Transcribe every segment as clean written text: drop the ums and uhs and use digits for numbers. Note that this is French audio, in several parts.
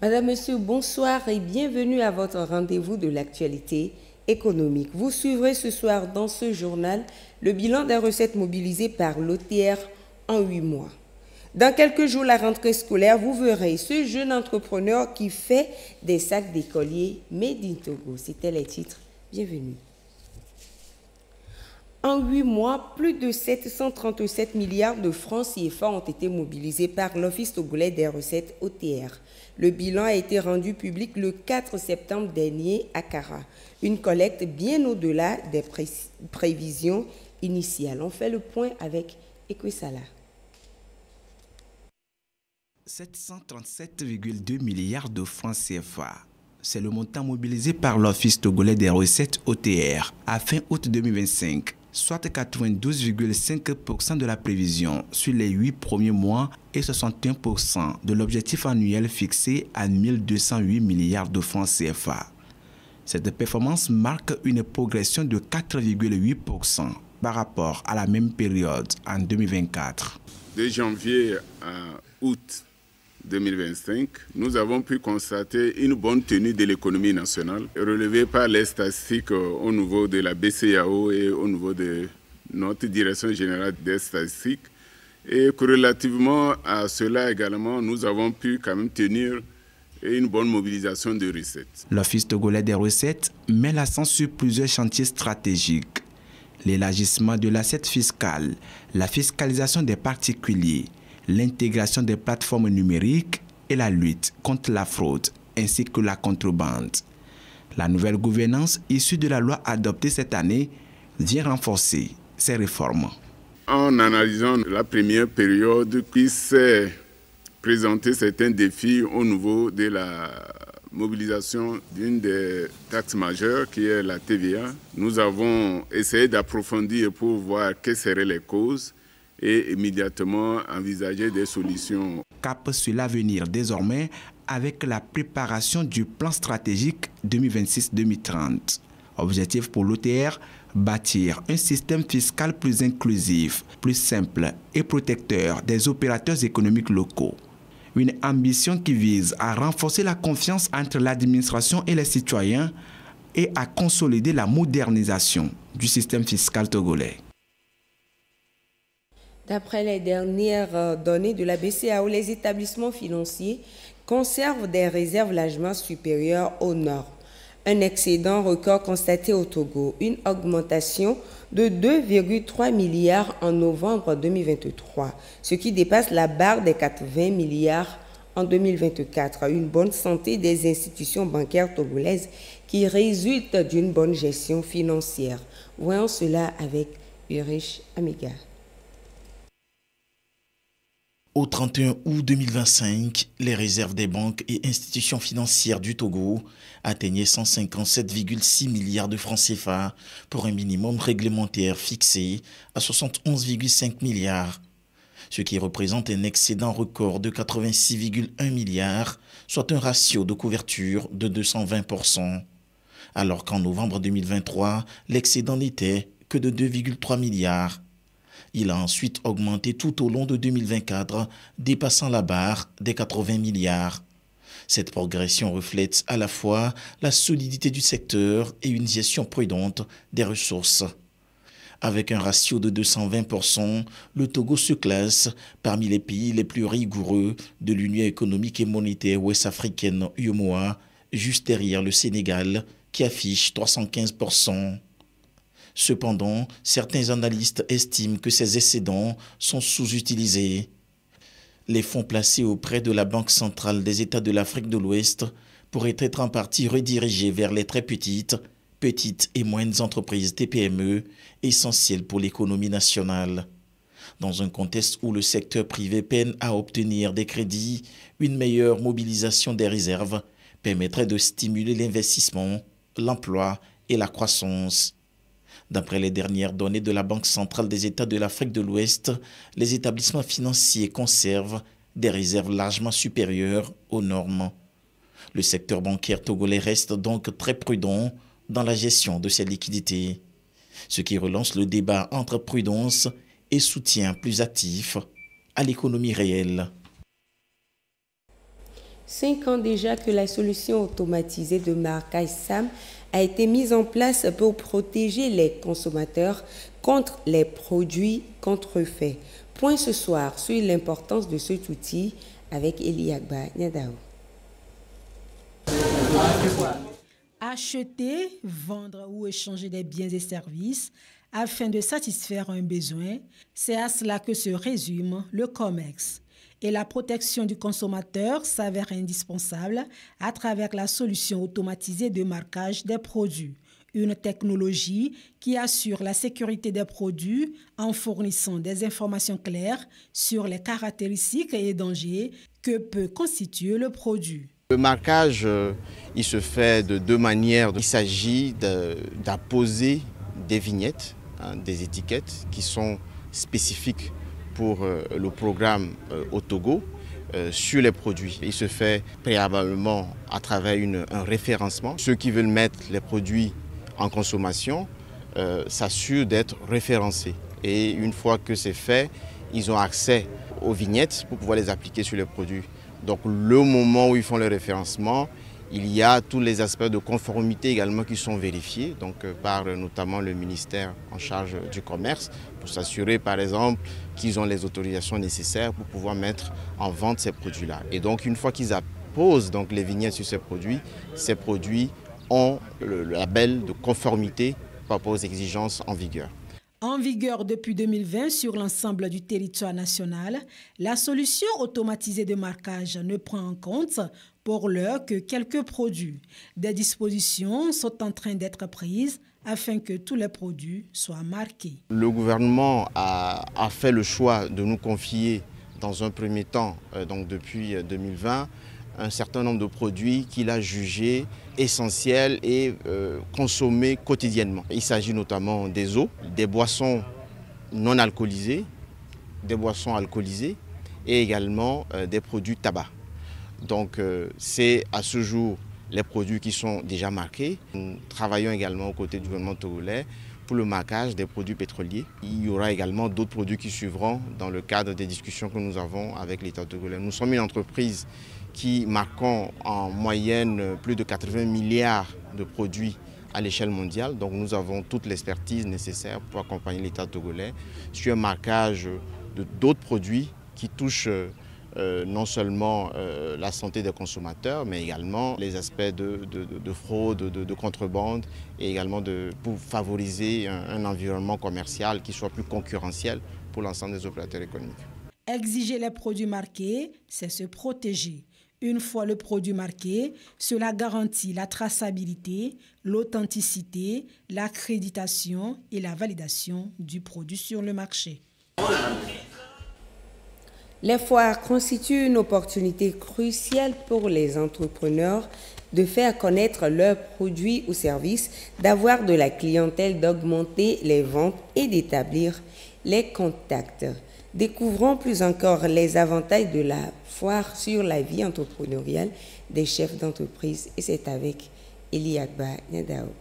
Madame, Monsieur, bonsoir et bienvenue à votre rendez-vous de l'actualité économique. Vous suivrez ce soir dans ce journal le bilan des recettes mobilisées par l'OTR en 8 mois. Dans quelques jours, la rentrée scolaire, vous verrez ce jeune entrepreneur qui fait des sacs d'écoliers Made in Togo. C'était les titres. Bienvenue. En 8 mois, plus de 737 milliards de francs CFA ont été mobilisés par l'Office togolais des recettes OTR. Le bilan a été rendu public le 4 septembre dernier à Kara. Une collecte bien au-delà des prévisions initiales. On fait le point avec Ekwesala. 737,2 milliards de francs CFA. C'est le montant mobilisé par l'Office togolais des recettes OTR à fin août 2025, soit 92,5% de la prévision sur les 8 premiers mois et 61% de l'objectif annuel fixé à 1208 milliards de francs CFA. Cette performance marque une progression de 4,8% par rapport à la même période en 2024. De janvier à août 2025, nous avons pu constater une bonne tenue de l'économie nationale, relevée par les statistiques au niveau de la BCEAO et au niveau de notre Direction générale des statistiques. Et relativement à cela également, nous avons pu quand même tenir une bonne mobilisation de recettes. L'Office togolais des recettes met l'accent sur plusieurs chantiers stratégiques. L'élargissement de l'assiette fiscale, la fiscalisation des particuliers, l'intégration des plateformes numériques et la lutte contre la fraude ainsi que la contrebande. La nouvelle gouvernance issue de la loi adoptée cette année vient renforcer ces réformes. En analysant la première période qui s'est présentée certains défis au niveau de la mobilisation d'une des taxes majeures qui est la TVA, nous avons essayé d'approfondir pour voir quelles seraient les causes et immédiatement envisager des solutions. Cap sur l'avenir désormais avec la préparation du plan stratégique 2026-2030. Objectif pour l'OTR, bâtir un système fiscal plus inclusif, plus simple et protecteur des opérateurs économiques locaux. Une ambition qui vise à renforcer la confiance entre l'administration et les citoyens et à consolider la modernisation du système fiscal togolais. D'après les dernières données de la BCEAO, les établissements financiers conservent des réserves largement supérieures aux normes. Un excédent record constaté au Togo, une augmentation de 2,3 milliards en novembre 2023, ce qui dépasse la barre des 80 milliards en 2024. Une bonne santé des institutions bancaires togolaises qui résulte d'une bonne gestion financière. Voyons cela avec Ulrich Amiga. Au 31 août 2025, les réserves des banques et institutions financières du Togo atteignaient 157,6 milliards de francs CFA pour un minimum réglementaire fixé à 71,5 milliards, ce qui représente un excédent record de 86,1 milliards, soit un ratio de couverture de 220%, alors qu'en novembre 2023, l'excédent n'était que de 2,3 milliards. Il a ensuite augmenté tout au long de 2024, dépassant la barre des 80 milliards. Cette progression reflète à la fois la solidité du secteur et une gestion prudente des ressources. Avec un ratio de 220%, le Togo se classe parmi les pays les plus rigoureux de l'Union économique et monétaire ouest-africaine UEMOA, juste derrière le Sénégal, qui affiche 315%. Cependant, certains analystes estiment que ces excédents sont sous-utilisés. Les fonds placés auprès de la Banque centrale des États de l'Afrique de l'Ouest pourraient être en partie redirigés vers les très petites et moyennes entreprises TPME, essentielles pour l'économie nationale. Dans un contexte où le secteur privé peine à obtenir des crédits, une meilleure mobilisation des réserves permettrait de stimuler l'investissement, l'emploi et la croissance. D'après les dernières données de la Banque centrale des États de l'Afrique de l'Ouest, les établissements financiers conservent des réserves largement supérieures aux normes. Le secteur bancaire togolais reste donc très prudent dans la gestion de ses liquidités, ce qui relance le débat entre prudence et soutien plus actif à l'économie réelle. 5 ans déjà que la solution automatisée de marquage SAM a été mise en place pour protéger les consommateurs contre les produits contrefaits. Point ce soir sur l'importance de cet outil avec Eliagba Nyadao. Acheter, vendre ou échanger des biens et services afin de satisfaire un besoin, c'est à cela que se résume le commerce. Et la protection du consommateur s'avère indispensable à travers la solution automatisée de marquage des produits, une technologie qui assure la sécurité des produits en fournissant des informations claires sur les caractéristiques et dangers que peut constituer le produit. Le marquage, il se fait de deux manières. Il s'agit d'apposer des vignettes, des étiquettes qui sont spécifiques pour le programme au Togo sur les produits. Il se fait préalablement à travers un référencement. Ceux qui veulent mettre les produits en consommation s'assurent d'être référencés. Et une fois que c'est fait, ils ont accès aux vignettes pour pouvoir les appliquer sur les produits. Donc le moment où ils font le référencement, il y a tous les aspects de conformité également qui sont vérifiés, donc par notamment le ministère en charge du commerce, pour s'assurer par exemple qu'ils ont les autorisations nécessaires pour pouvoir mettre en vente ces produits-là. Et donc une fois qu'ils apposent donc les vignettes sur ces produits ont le label de conformité par rapport aux exigences en vigueur. En vigueur depuis 2020 sur l'ensemble du territoire national, la solution automatisée de marquage ne prend en compte pour l'heure que quelques produits. Des dispositions sont en train d'être prises afin que tous les produits soient marqués. Le gouvernement a fait le choix de nous confier dans un premier temps, donc depuis 2020, un certain nombre de produits qu'il a jugés essentiels et consommés quotidiennement. Il s'agit notamment des eaux, des boissons non alcoolisées, des boissons alcoolisées et également des produits tabac. Donc c'est à ce jour les produits qui sont déjà marqués. Nous travaillons également aux côtés du gouvernement togolais pour le marquage des produits pétroliers. Il y aura également d'autres produits qui suivront dans le cadre des discussions que nous avons avec l'État togolais. Nous sommes une entreprise qui marquons en moyenne plus de 80 milliards de produits à l'échelle mondiale. Donc nous avons toute l'expertise nécessaire pour accompagner l'État togolais sur un marquage d'autres produits qui touchent non seulement la santé des consommateurs, mais également les aspects de fraude, de contrebande, et également pour favoriser un environnement commercial qui soit plus concurrentiel pour l'ensemble des opérateurs économiques. Exiger les produits marqués, c'est se protéger. Une fois le produit marqué, cela garantit la traçabilité, l'authenticité, l'accréditation et la validation du produit sur le marché. Les foires constituent une opportunité cruciale pour les entrepreneurs de faire connaître leurs produits ou services, d'avoir de la clientèle, d'augmenter les ventes et d'établir les contacts. Découvrons plus encore les avantages de la foire sur la vie entrepreneuriale des chefs d'entreprise. Et c'est avec Eliagba Nyadao.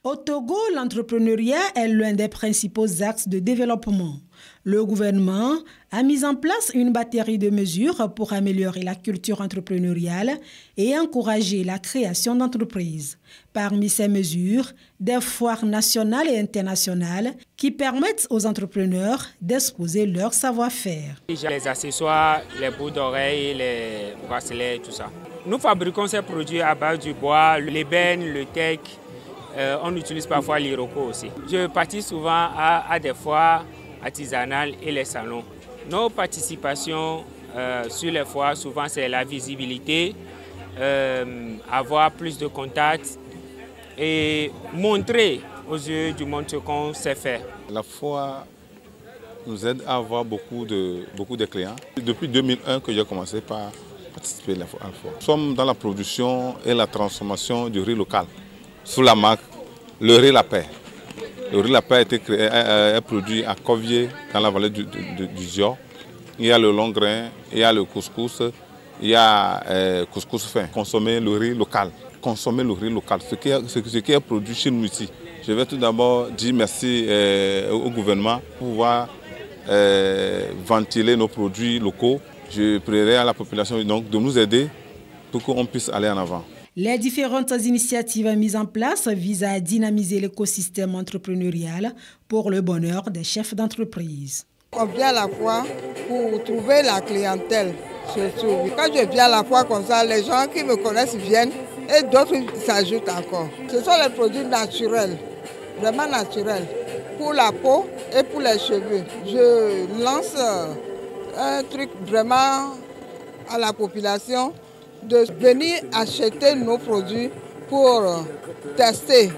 Au Togo, l'entrepreneuriat est l'un des principaux axes de développement. Le gouvernement a mis en place une batterie de mesures pour améliorer la culture entrepreneuriale et encourager la création d'entreprises. Parmi ces mesures, des foires nationales et internationales qui permettent aux entrepreneurs d'exposer leur savoir-faire. Les accessoires, les boucles d'oreilles, les bracelets, tout ça. Nous fabriquons ces produits à base du bois, l'ébène, le teck. On utilise parfois l'iroko aussi. Je participe souvent à des foires artisanales et les salons. Nos participations sur les foires, souvent c'est la visibilité, avoir plus de contacts et montrer aux yeux du monde ce qu'on sait faire. La foire nous aide à avoir beaucoup de clients. Depuis 2001 que j'ai commencé par participer à la foire. Nous sommes dans la production et la transformation du riz local sous la marque le riz la paix. Le riz la paix a été produit à Covier, dans la vallée du Zior. Il y a le long grain, il y a le couscous, il y a couscous fin. Consommer le riz local. Consommer le riz local, ce qui est produit chez nous ici. Je vais tout d'abord dire merci au gouvernement pour pouvoir ventiler nos produits locaux Je prierai à la population donc, de nous aider pour qu'on puisse aller en avant. Les différentes initiatives mises en place visent à dynamiser l'écosystème entrepreneurial pour le bonheur des chefs d'entreprise. On vient à la foire pour trouver la clientèle. Surtout. Quand je viens à la foire comme ça, les gens qui me connaissent viennent et d'autres s'ajoutent encore. Ce sont les produits naturels, vraiment naturels, pour la peau et pour les cheveux. Je lance un truc vraiment à la population de venir acheter nos produits pour tester.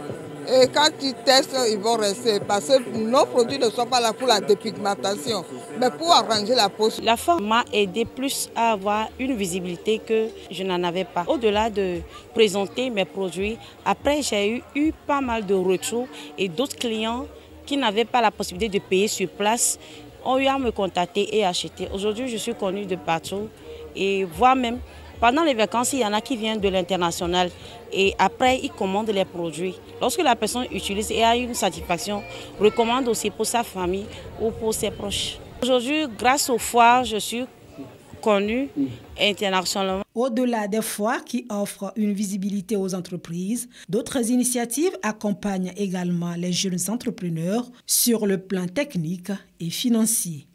Et quand ils testent, ils vont rester parce que nos produits ne sont pas là pour la dépigmentation, mais pour arranger la peau. La foire m'a aidé plus à avoir une visibilité que je n'en avais pas. Au-delà de présenter mes produits, après j'ai eu pas mal de retours et d'autres clients qui n'avaient pas la possibilité de payer sur place ont eu à me contacter et acheter. Aujourd'hui, je suis connue de partout et voire même pendant les vacances, il y en a qui viennent de l'international et après, ils commandent les produits. Lorsque la personne utilise et a une satisfaction, recommande aussi pour sa famille ou pour ses proches. Aujourd'hui, grâce aux foires, je suis connue internationalement. Au-delà des foires qui offrent une visibilité aux entreprises, d'autres initiatives accompagnent également les jeunes entrepreneurs sur le plan technique et financier.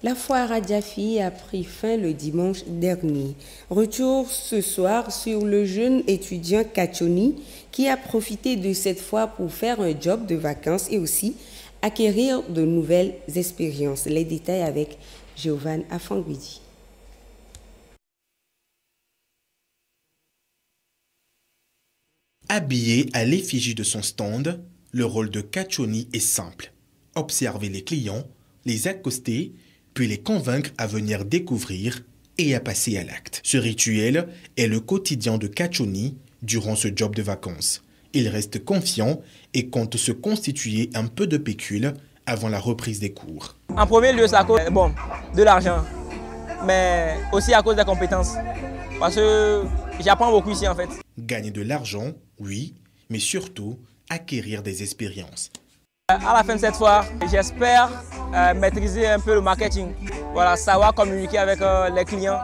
La foire à Diafi a pris fin le dimanche dernier. Retour ce soir sur le jeune étudiant Kachoni qui a profité de cette foire pour faire un job de vacances et aussi acquérir de nouvelles expériences. Les détails avec Giovanni Afangwidi. Habillé à l'effigie de son stand, le rôle de Kachoni est simple. Observer les clients, les accoster, puis les convaincre à venir découvrir et à passer à l'acte. Ce rituel est le quotidien de Kachoni durant ce job de vacances. Il reste confiant et compte se constituer un peu de pécule avant la reprise des cours. En premier lieu, c'est à cause de l'argent, mais aussi à cause des compétences. Parce que j'apprends beaucoup ici en fait. Gagner de l'argent, oui, mais surtout acquérir des expériences. À la fin de cette foire, j'espère maîtriser un peu le marketing. Voilà, savoir communiquer avec les clients,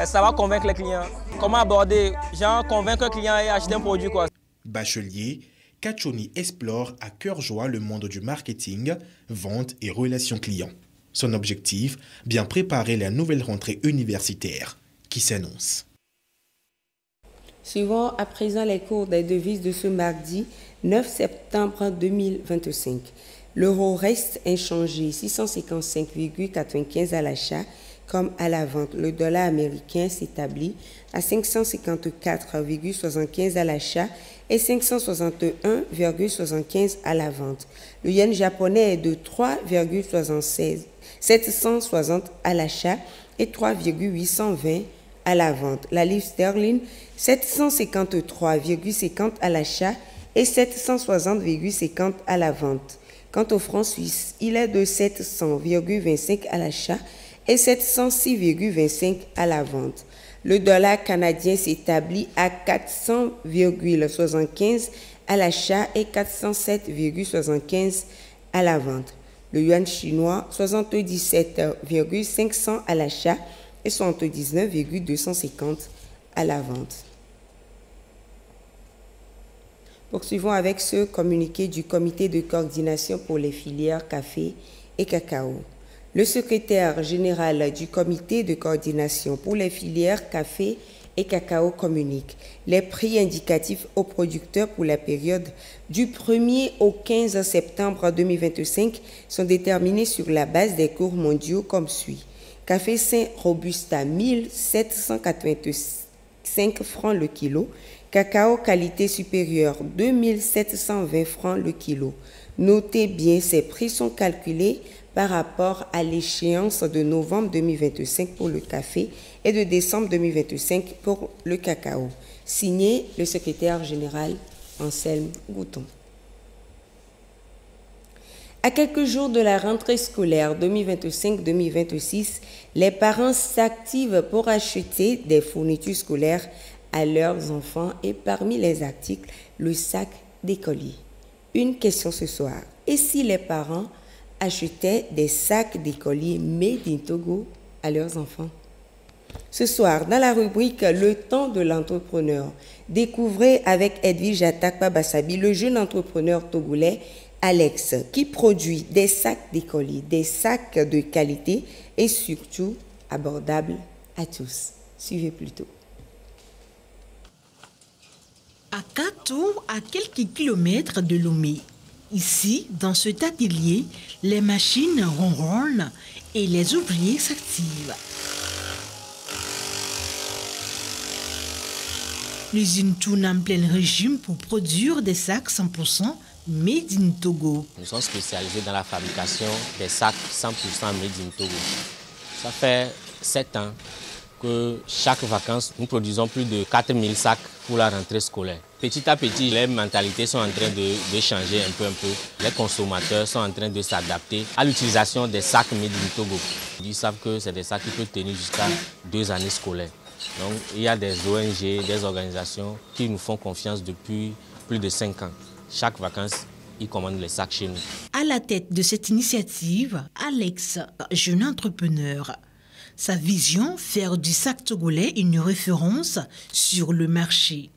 savoir convaincre les clients. Comment aborder, genre convaincre un client et acheter un produit quoi. Bachelier, Kachoni explore à cœur joie le monde du marketing, vente et relations clients. Son objectif, bien préparer la nouvelle rentrée universitaire qui s'annonce. Suivons à présent les cours des devises de ce mardi 9 septembre 2025. L'euro reste inchangé, 655,95 à l'achat comme à la vente. Le dollar américain s'établit à 554,75 à l'achat et 561,75 à la vente. Le yen japonais est de 3,760 à l'achat et 3,820 à la vente. La livre sterling, 753,50 à l'achat et 760,50 à la vente. Quant au franc suisse, il est de 700,25 à l'achat et 706,25 à la vente. Le dollar canadien s'établit à 400,75 à l'achat et 407,75 à la vente. Le yuan chinois, 77,500 à l'achat et 79,250 à la vente. Poursuivons avec ce communiqué du comité de coordination pour les filières café et cacao. Le secrétaire général du comité de coordination pour les filières café et cacao communique. Les prix indicatifs aux producteurs pour la période du 1er au 15 septembre 2025 sont déterminés sur la base des cours mondiaux comme suit. Café Saint Robusta 1785 francs le kilo. Cacao qualité supérieure, 2720 francs le kilo. Notez bien, ces prix sont calculés par rapport à l'échéance de novembre 2025 pour le café et de décembre 2025 pour le cacao. Signé le secrétaire général Anselme Gouton. À quelques jours de la rentrée scolaire 2025-2026, les parents s'activent pour acheter des fournitures scolaires à leurs enfants et parmi les articles, le sac d'écolier. Une question ce soir. Et si les parents achetaient des sacs d'écoliers Made in Togo à leurs enfants. Ce soir, dans la rubrique Le temps de l'entrepreneur, découvrez avec Edwige Atakpa Bassabi le jeune entrepreneur togolais Alex qui produit des sacs d'écoliers, des sacs de qualité et surtout abordables à tous. Suivez plutôt. À Kato, à quelques kilomètres de Lomé. Ici, dans cet atelier, les machines ronronnent et les ouvriers s'activent. L'usine tourne en plein régime pour produire des sacs 100% Made in Togo. Nous sommes spécialisés dans la fabrication des sacs 100% Made in Togo. Ça fait 7 ans que chaque vacances, nous produisons plus de 4000 sacs pour la rentrée scolaire. Petit à petit, les mentalités sont en train de changer un peu. Les consommateurs sont en train de s'adapter à l'utilisation des sacs Made in Togo. Ils savent que c'est des sacs qui peuvent tenir jusqu'à 2 années scolaires. Donc, il y a des ONG, des organisations qui nous font confiance depuis plus de 5 ans. Chaque vacances, ils commandent les sacs chez nous. À la tête de cette initiative, Alex, jeune entrepreneur. Sa vision, faire du sac togolais une référence sur le marché.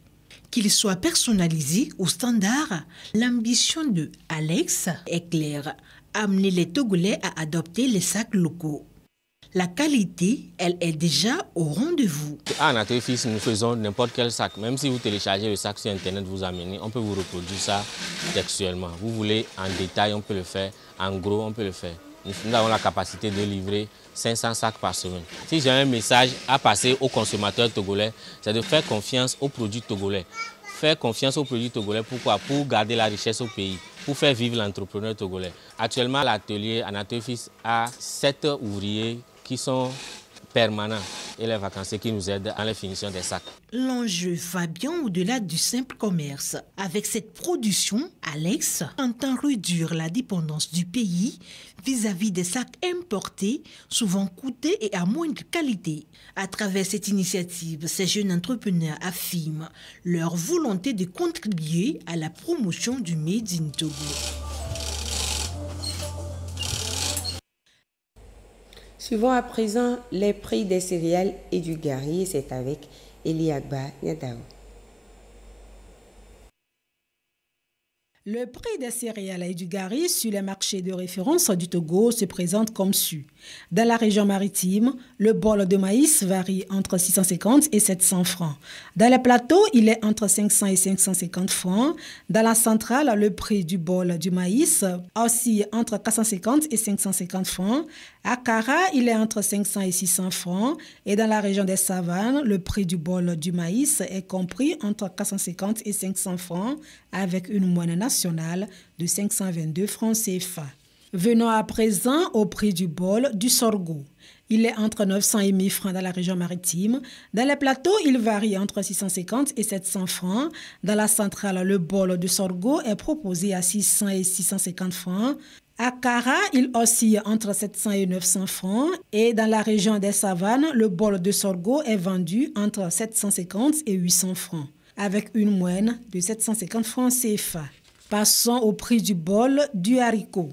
Qu'il soit personnalisé au standard, l'ambition de Alex est claire, amener les Togolais à adopter les sacs locaux. La qualité, elle est déjà au rendez-vous. À Anatéfis, nous faisons n'importe quel sac. Même si vous téléchargez le sac sur Internet, vous amenez, on peut vous reproduire ça textuellement. Vous voulez en détail, on peut le faire. En gros, on peut le faire. Nous avons la capacité de livrer 500 sacs par semaine. Si j'ai un message à passer aux consommateurs togolais, c'est de faire confiance aux produits togolais. Faire confiance aux produits togolais, pourquoi? Pour garder la richesse au pays, pour faire vivre l'entrepreneur togolais. Actuellement, l'atelier Anatéfis a 7 ouvriers qui sont permanents et les vacanciers qui nous aident à la finition des sacs. L'enjeu va bien au-delà du simple commerce. Avec cette production, Alex entend réduire la dépendance du pays vis-à-vis des sacs importés, souvent coûteux et à moindre qualité. À travers cette initiative, ces jeunes entrepreneurs affirment leur volonté de contribuer à la promotion du Made in Togo. Suivons à présent les prix des céréales et du gari. C'est avec Eliagba Nyadao. Le prix des céréales et du gari sur les marchés de référence du Togo se présente comme suit. Dans la région maritime, le bol de maïs varie entre 650 et 700 francs. Dans les plateaux, il est entre 500 et 550 francs. Dans la centrale, le prix du bol du maïs oscille entre 450 et 550 francs. À Kara, il est entre 500 et 600 francs. Et dans la région des savanes, le prix du bol du maïs est compris entre 450 et 500 francs avec une moyenne nationale de 522 francs CFA. Venons à présent au prix du bol du sorgho. Il est entre 900 et 1000 francs dans la région maritime. Dans les plateaux, il varie entre 650 et 700 francs. Dans la centrale, le bol de sorgho est proposé à 600 et 650 francs. À Kara, il oscille entre 700 et 900 francs. Et dans la région des savanes, le bol de sorgho est vendu entre 750 et 800 francs, avec une moyenne de 750 francs CFA. Passons au prix du bol du haricot.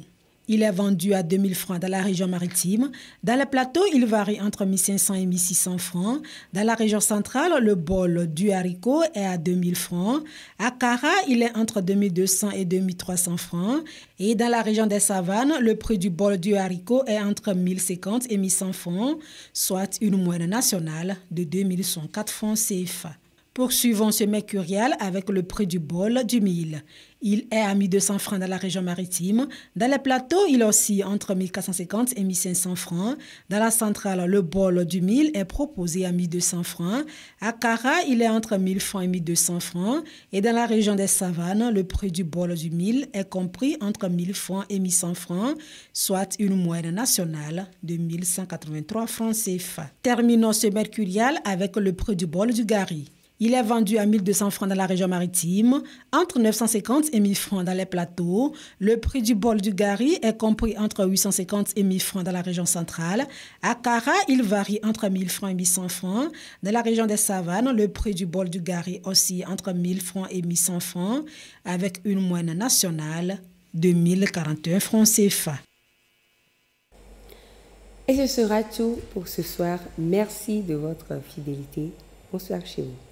Il est vendu à 2000 francs dans la région maritime. Dans les plateaux, il varie entre 1500 et 1600 francs. Dans la région centrale, le bol du haricot est à 2000 francs. À Kara, il est entre 2200 et 2300 francs. Et dans la région des savanes, le prix du bol du haricot est entre 1050 et 1100 francs, soit une moyenne nationale de 2104 francs CFA. Poursuivons ce mercurial avec le prix du bol du mil. Il est à 1200 francs dans la région maritime. Dans les plateaux, il oscille entre 1450 et 1500 francs. Dans la centrale, le bol du mil est proposé à 1200 francs. À Kara, il est entre 1000 francs et 1200 francs. Et dans la région des savanes, le prix du bol du mil est compris entre 1000 francs et 1100 francs, soit une moyenne nationale de 1183 francs CFA. Terminons ce mercurial avec le prix du bol du gari. Il est vendu à 1200 francs dans la région maritime, entre 950 et 1000 francs dans les plateaux. Le prix du bol du gari est compris entre 850 et 1000 francs dans la région centrale. À Kara, il varie entre 1000 francs et 1100 francs. Dans la région des savanes, le prix du bol du gari oscille entre 1000 francs et 1100 francs, avec une moyenne nationale de 1041 francs CFA. Et ce sera tout pour ce soir. Merci de votre fidélité. Bonsoir chez vous.